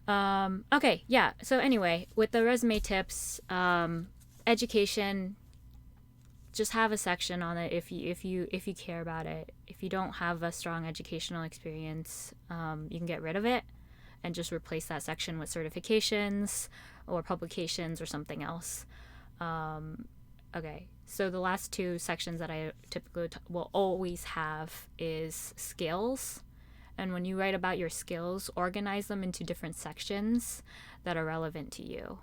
Okay, yeah. So anyway, with the resume tips, education, just have a section on it if you care about it. If you don't have a strong educational experience, you can get rid of it and just replace that section with certifications or publications or something else. Okay, so the last two sections that I typically will always have is skills. And when you write about your skills, organize them into different sections that are relevant to you.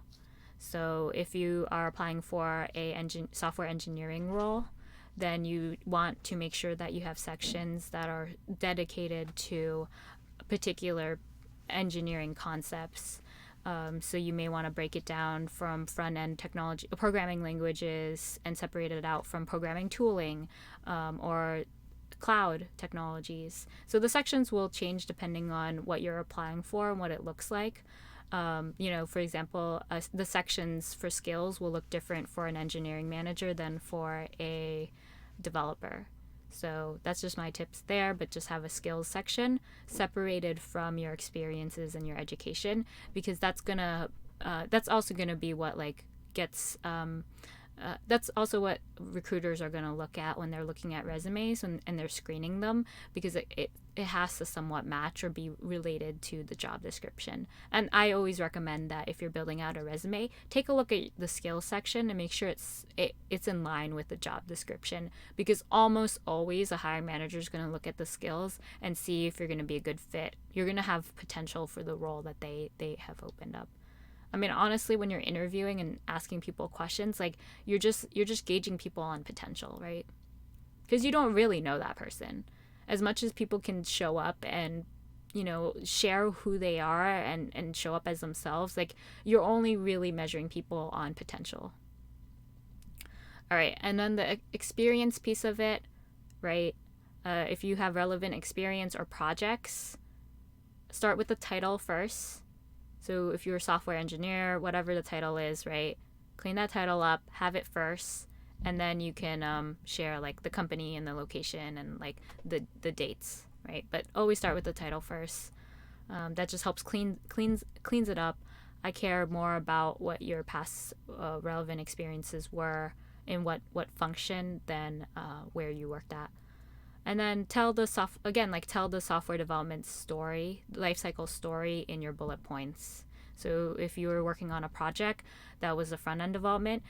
So if you are applying for a software engineering role, then you want to make sure that you have sections that are dedicated to particular engineering concepts. So you may want to break it down from front end technology, programming languages, and separate it out from programming tooling, or cloud technologies. So the sections will change depending on what you're applying for and what it looks like. For example, the sections for skills will look different for an engineering manager than for a developer. So that's just my tips there, but just have a skills section separated from your experiences and your education, because that's also gonna be what like gets that's also what recruiters are going to look at when they're looking at resumes and they're screening them, because it has to somewhat match or be related to the job description. And I always recommend that if you're building out a resume, take a look at the skills section and make sure it's in line with the job description, because almost always a hiring manager is going to look at the skills and see if you're going to be a good fit. You're going to have potential for the role that they have opened up. I mean, honestly, when you're interviewing and asking people questions, like you're just gauging people on potential, right? Because you don't really know that person. As much as people can show up and share who they are and show up as themselves, like you're only really measuring people on potential. All right, and then the experience piece of it, right? If you have relevant experience or projects, start with the title first. So if you're a software engineer, whatever the title is, right? Clean that title up, have it first, and then you can share like the company and the location and like the dates, right? But always start with the title first. That just helps cleans it up. I care more about what your past relevant experiences were in what function than where you worked at. And then tell the software development story, lifecycle story in your bullet points. So if you were working on a project that was a front end development,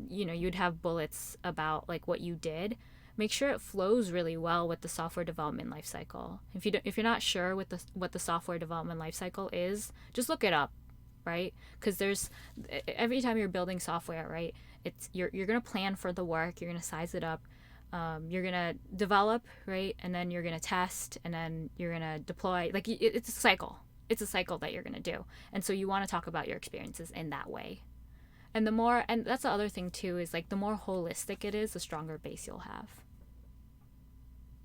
you'd have bullets about like what you did. Make sure it flows really well with the software development lifecycle. If you're not sure what the software development lifecycle is, just look it up, right? Because there's every time you're building software, right? You're gonna plan for the work, you're gonna size it up, you're gonna develop, right, and then you're gonna test, and then you're gonna deploy. Like it's a cycle. It's a cycle that you're gonna do, and so you want to talk about your experiences in that way. And that's the other thing too, is like the more holistic it is, the stronger base you'll have.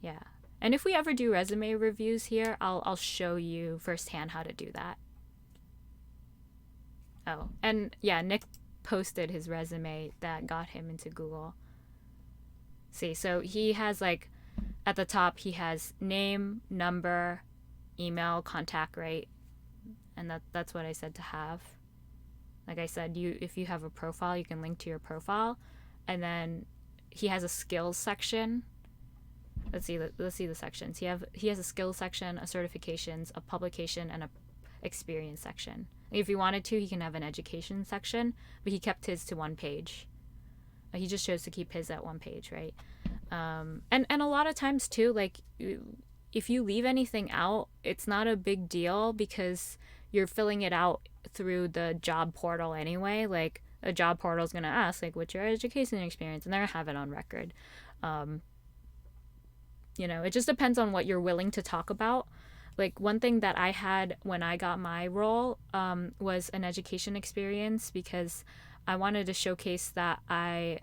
Yeah. And if we ever do resume reviews here, I'll show you firsthand how to do that. Oh, and yeah, Nick posted his resume that got him into Google. See, so he has like at the top he has name, number, email, contact, right? And that's what I said to have. Like I said, if you have a profile, you can link to your profile, and then he has a skills section. Let's see the sections. He has a skills section, a certifications, a publication, and a experience section. If he wanted to, he can have an education section, but he kept his to one page. He just chose to keep his at one page, right? And a lot of times too, like if you leave anything out, it's not a big deal because you're filling it out through the job portal anyway. Like a job portal is gonna ask like, what's your education experience, and they're gonna have it on record. Um, it just depends on what you're willing to talk about. Like one thing that I had when I got my role was an education experience, because I wanted to showcase that I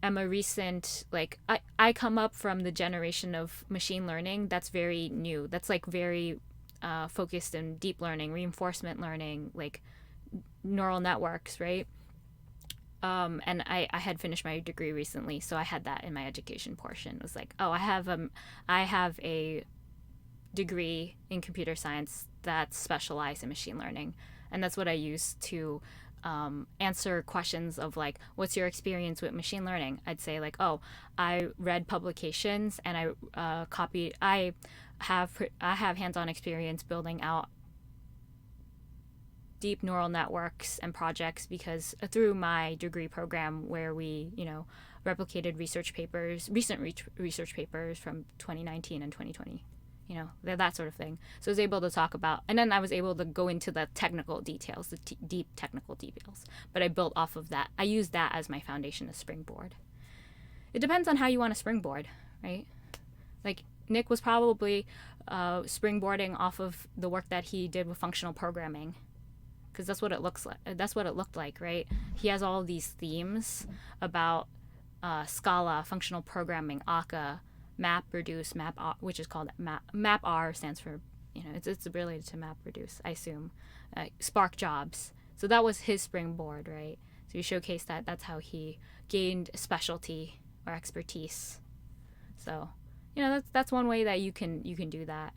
am a recent, like I come up from the generation of machine learning that's very new. That's like very focused in deep learning, reinforcement learning, like neural networks, right? And I had finished my degree recently, so I had that in my education portion. It was like, oh, I have a degree in computer science that's specialized in machine learning. And that's what I use to answer questions of like, what's your experience with machine learning? I'd say like, oh, I read publications and I copied. I have hands-on experience building out deep neural networks and projects because through my degree program where we, replicated recent research papers from 2019 and 2020, that sort of thing. So I was able to talk about, and then I was able to go into the technical details, the deep technical details. But I built off of that. I used that as my foundation to springboard. It depends on how you want to springboard, right? Like Nick was probably springboarding off of the work that he did with functional programming, because that's what it looks like. That's what it looked like, right? He has all these themes about Scala, functional programming, Akka, MapReduce, which is called MapR stands for, it's related to MapReduce, I assume. Spark jobs. So that was his springboard, right? So he showcased that. That's how he gained specialty or expertise. So, that's one way that you can do that.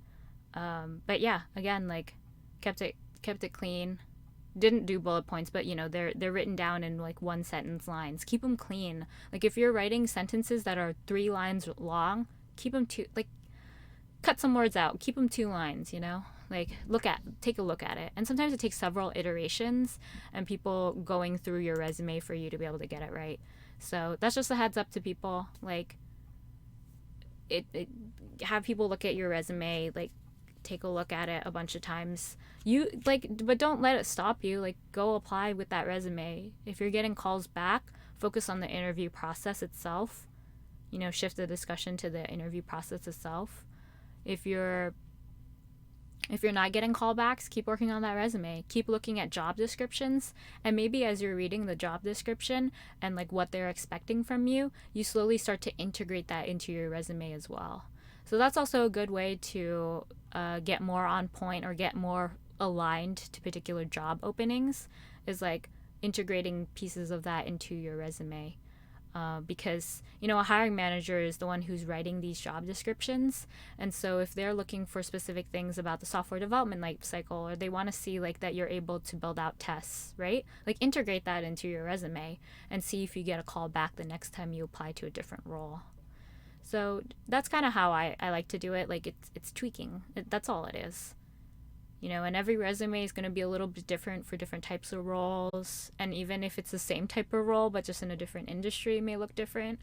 But yeah, again, like kept it clean. Didn't do bullet points, but they're written down in like one sentence lines. Keep them clean. Like if you're writing sentences that are 3 lines long, keep them cut some words out. Keep them 2 lines. Like take a look at it. And sometimes it takes several iterations and people going through your resume for you to be able to get it right. So that's just a heads up to people. Like it have people look at your resume, like take a look at it a bunch of times. But don't let it stop you. Like go apply with that resume. If you're getting calls back, focus on the interview process itself. Shift the discussion to the interview process itself. If you're not getting callbacks, keep working on that resume. Keep looking at job descriptions, and maybe as you're reading the job description and like what they're expecting from you, you slowly start to integrate that into your resume as well. So that's also a good way to get more on point or get more aligned to particular job openings, is like integrating pieces of that into your resume. Because a hiring manager is the one who's writing these job descriptions, and so if they're looking for specific things about the software development life cycle, or they want to see like that you're able to build out tests, right? Like integrate that into your resume and see if you get a call back the next time you apply to a different role. So that's kind of how I like to do it. Like it's tweaking. That's all it is. And every resume is going to be a little bit different for different types of roles. And even if it's the same type of role, but just in a different industry, it may look different.